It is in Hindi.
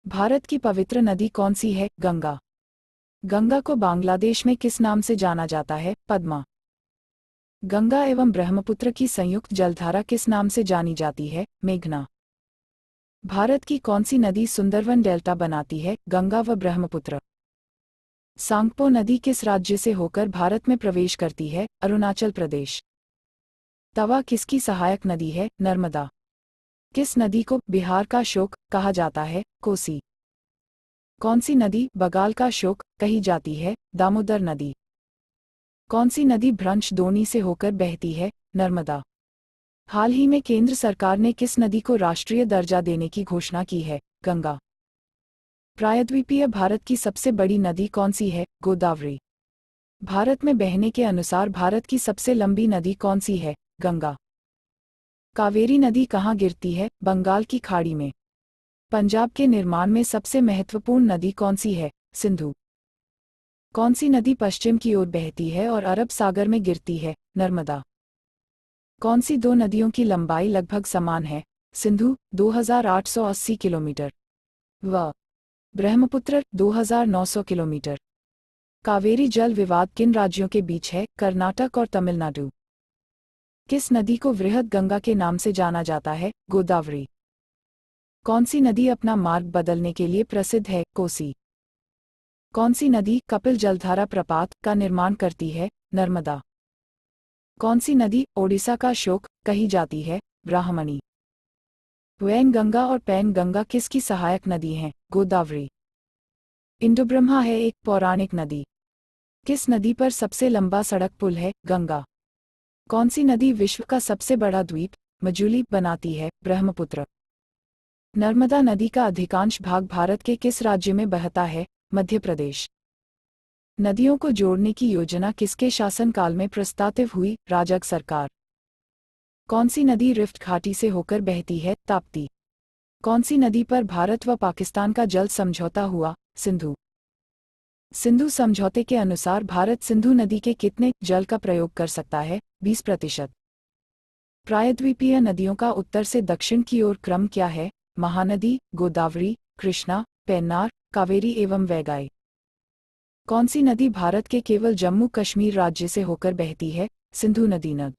भारत की पवित्र नदी कौन सी है? गंगा। गंगा को बांग्लादेश में किस नाम से जाना जाता है? पद्मा। गंगा एवं ब्रह्मपुत्र की संयुक्त जलधारा किस नाम से जानी जाती है? मेघना। भारत की कौन सी नदी सुंदरवन डेल्टा बनाती है? गंगा व ब्रह्मपुत्र। सांगपो नदी किस राज्य से होकर भारत में प्रवेश करती है? अरुणाचल प्रदेश। तवा किसकी सहायक नदी है? नर्मदा। किस नदी को बिहार का शोक कहा जाता है? कोसी। कौन सी नदी बंगाल का शोक कही जाती है? दामोदर नदी। कौन सी नदी भ्रंश दोनी से होकर बहती है? नर्मदा। हाल ही में केंद्र सरकार ने किस नदी को राष्ट्रीय दर्जा देने की घोषणा की है? गंगा। प्रायद्वीपीय भारत की सबसे बड़ी नदी कौन सी है? गोदावरी। भारत में बहने के अनुसार भारत की सबसे लंबी नदी कौन सी है? गंगा। कावेरी नदी कहाँ गिरती है? बंगाल की खाड़ी में। पंजाब के निर्माण में सबसे महत्वपूर्ण नदी कौन सी है? सिंधु। कौन सी नदी पश्चिम की ओर बहती है और अरब सागर में गिरती है? नर्मदा। कौन सी दो नदियों की लंबाई लगभग समान है? सिंधु 2880 किलोमीटर व ब्रह्मपुत्र 2900 किलोमीटर। कावेरी जल विवाद किन राज्यों के बीच है? कर्नाटक और तमिलनाडु। किस नदी को वृहद गंगा के नाम से जाना जाता है? गोदावरी। कौन सी नदी अपना मार्ग बदलने के लिए प्रसिद्ध है? कोसी। कौन सी नदी कपिल जलधारा प्रपात का निर्माण करती है? नर्मदा। कौन सी नदी ओडिशा का शोक कही जाती है? ब्राह्मणी। वैनगंगा और पैनगंगा किसकी सहायक नदी हैं? गोदावरी। इंदुब्रह्मा है एक पौराणिक नदी। किस नदी पर सबसे लंबा सड़क पुल है? गंगा। कौन सी नदी विश्व का सबसे बड़ा द्वीप मजुली बनाती है? ब्रह्मपुत्र। नर्मदा नदी का अधिकांश भाग भारत के किस राज्य में बहता है? मध्य प्रदेश। नदियों को जोड़ने की योजना किसके शासनकाल में प्रस्तावित हुई? राजग सरकार। कौन सी नदी रिफ्ट घाटी से होकर बहती है? ताप्ती। कौन सी नदी पर भारत व पाकिस्तान का जल समझौता हुआ? सिंधु। सिंधु समझौते के अनुसार भारत सिंधु नदी के कितने जल का प्रयोग कर सकता है? 20%। प्रायद्वीपीय नदियों का उत्तर से दक्षिण की ओर क्रम क्या है? महानदी, गोदावरी, कृष्णा, पेन्नार, कावेरी एवं वैगाई। कौन सी नदी भारत के केवल जम्मू कश्मीर राज्य से होकर बहती है? सिंधु नदी नद।